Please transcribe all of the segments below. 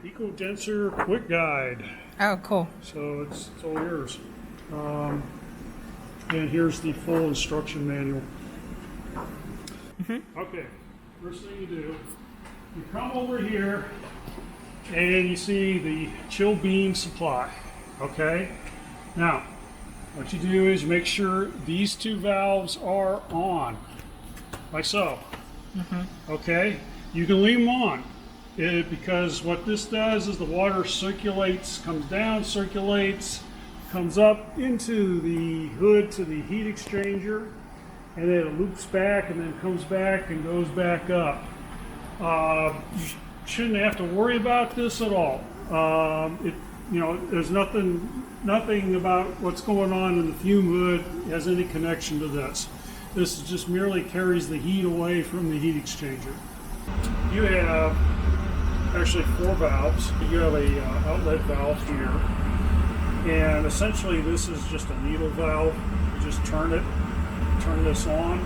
EcoDenser quick guide. Oh, cool. So it's all yours. And here's the full instruction manual. Okay, first thing you do, you come over here and you see the chill beam supply. Okay, now what you do is make sure these two valves are on, like so. Okay, you can leave them on because what this does is the water circulates, comes down, circulates, comes up into the hood to the heat exchanger, and then it loops back and then comes back and goes back up. You shouldn't have to worry about this at all. There's nothing about what's going on in the fume hood has any connection to this. This just merely carries the heat away from the heat exchanger. You have actually 4 valves. You have a outlet valve here, and essentially this is just a needle valve. You just turn this on.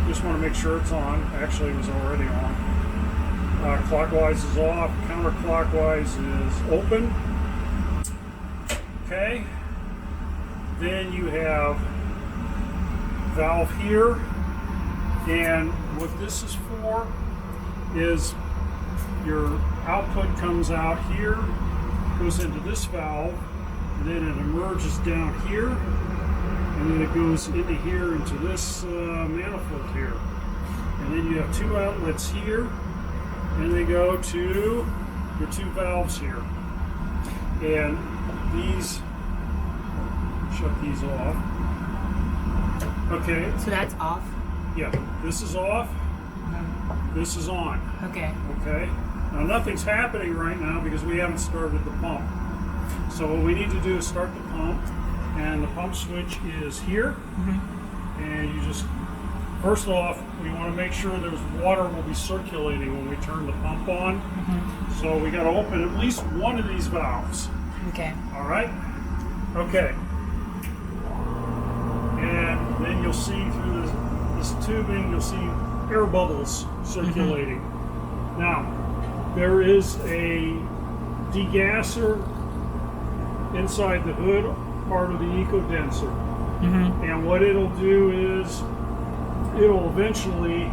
Just want to make sure it's on. Actually, it was already on. Clockwise is off. Counterclockwise is open. Okay. Then you have valve here, and what this is for is your output comes out here, goes into this valve, and then it emerges down here, and then it goes into here into this manifold here, and then you have 2 outlets here, and they go to your 2 valves here, and these, shut these off. Okay. So that's off? Yeah, this is off, this is on. Okay. Okay. Now nothing's happening right now because we haven't started the pump. So what we need to do is start the pump, and the pump switch is here. And you just, first off, we want to make sure there's water will be circulating when we turn the pump on. So we got to open at least one of these valves. Okay. All right. Okay. And then you'll see through this tubing, you'll see air bubbles circulating. Now, there is a degasser inside the hood, part of the EcoDenser. And what it'll do is it'll eventually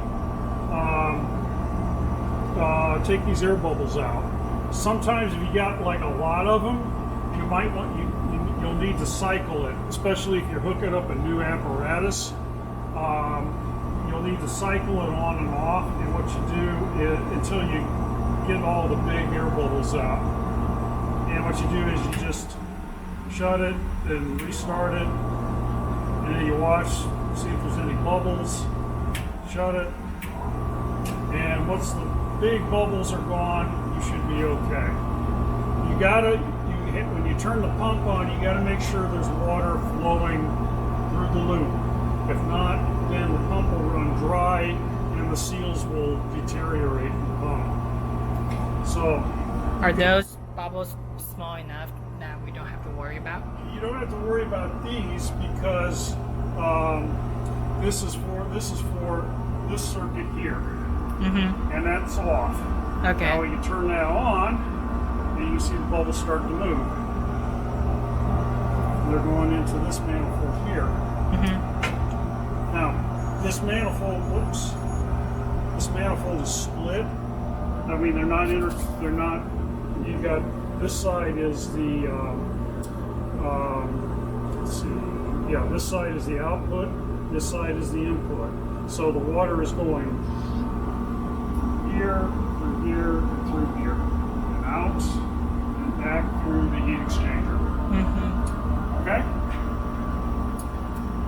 take these air bubbles out. Sometimes if you got like a lot of them, you might want you'll need to cycle it, especially if you're hooking up a new apparatus. You'll need to cycle it on and off, and what you do is until you get all the big air bubbles out. And what you do is you just shut it and restart it, and then you watch, see if there's any bubbles, shut it, and once the big bubbles are gone, you should be okay. When you turn the pump on, you gotta make sure there's water flowing through the loop. If not, then the pump will run dry and the seals will deteriorate in the pump. So, Are those bubbles small enough that we don't have to worry about? you don't have to worry about these because this is for this circuit here, and that's off. Okay. Now when you turn that on, and you see the bubbles start to move. They're going into this manifold here. Now, this manifold, this manifold is split. I mean, they're not, you've got, this side is the, let's see, yeah, this side is the output, this side is the input. So the water is going here, through here, and out, and back through the heat exchanger. Okay?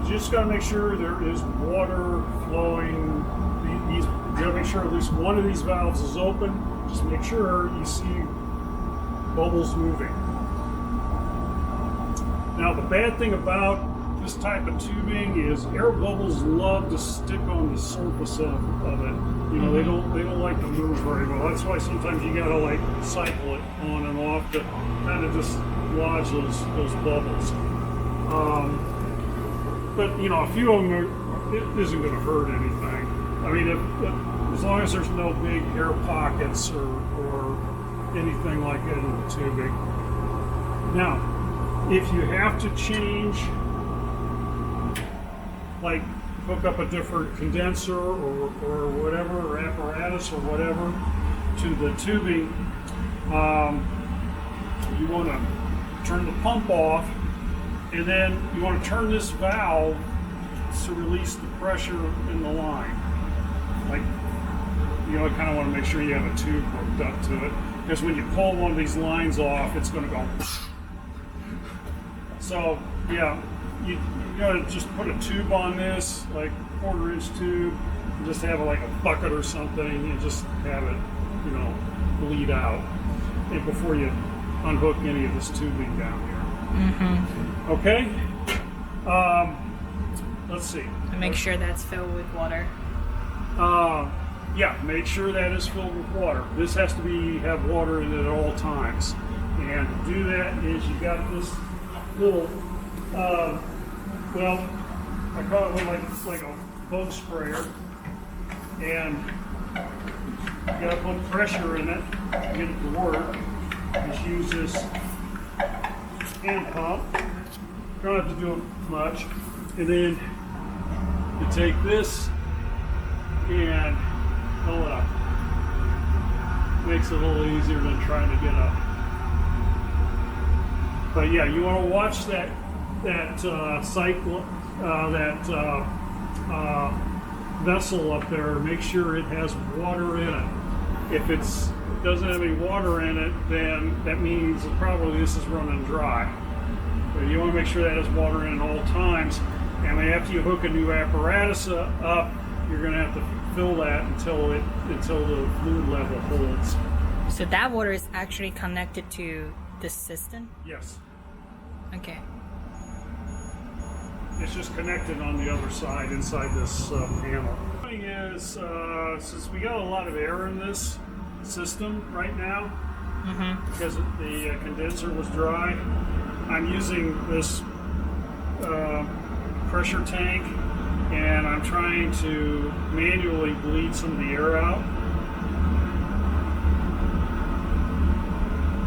You just got to make sure there is water flowing. You got to make sure at least one of these valves is open. Just make sure you see bubbles moving. Now, the bad thing about this type of tubing is air bubbles love to stick on the surface of it. You know, they don't like to move very well. That's why sometimes you gotta like cycle it on and off to kind of just lodge those bubbles. But you know, a few of them it isn't going to hurt anything. I mean, as long as there's no big air pockets or anything like that in the tubing. Now, if you have to change, like hook up a different condenser or whatever, or apparatus or whatever to the tubing, you want to turn the pump off, and then you want to turn this valve to release the pressure in the line. Like, you know, kind of want to make sure you have a tube hooked up to it, because when you pull one of these lines off, it's going to go. So yeah, you gotta just put a tube on this, like 1/4 inch tube, and just have it like a bucket or something, and just have it, you know, bleed out, and before you unhook any of this tubing down here. Mm-hmm. Okay. Let's see. And make sure that's filled with water. Yeah, make sure that is filled with water. This has to have water in it at all times. And to do that is you got this little, well, I call it like a bug sprayer, and you got to put pressure in it to get it to work. Just use this hand pump. Don't have to do it much. And then you take this and fill it up. Makes it a little easier than trying to get up. But yeah, you want to watch that cycle, vessel up there. Make sure it has water in it. If it doesn't have any water in it, then that means that probably this is running dry. But you want to make sure that has water in it at all times. And then after you hook a new apparatus up, you're going to have to fill that until the fluid level holds. So that water is actually connected to this system? Yes. Okay. It's just connected on the other side inside this panel. The thing is, since we got a lot of air in this system right now, because the condenser was dry, I'm using this pressure tank, and I'm trying to manually bleed some of the air out.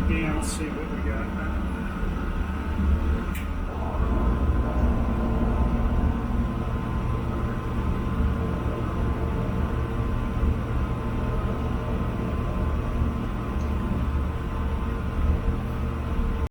And let's see.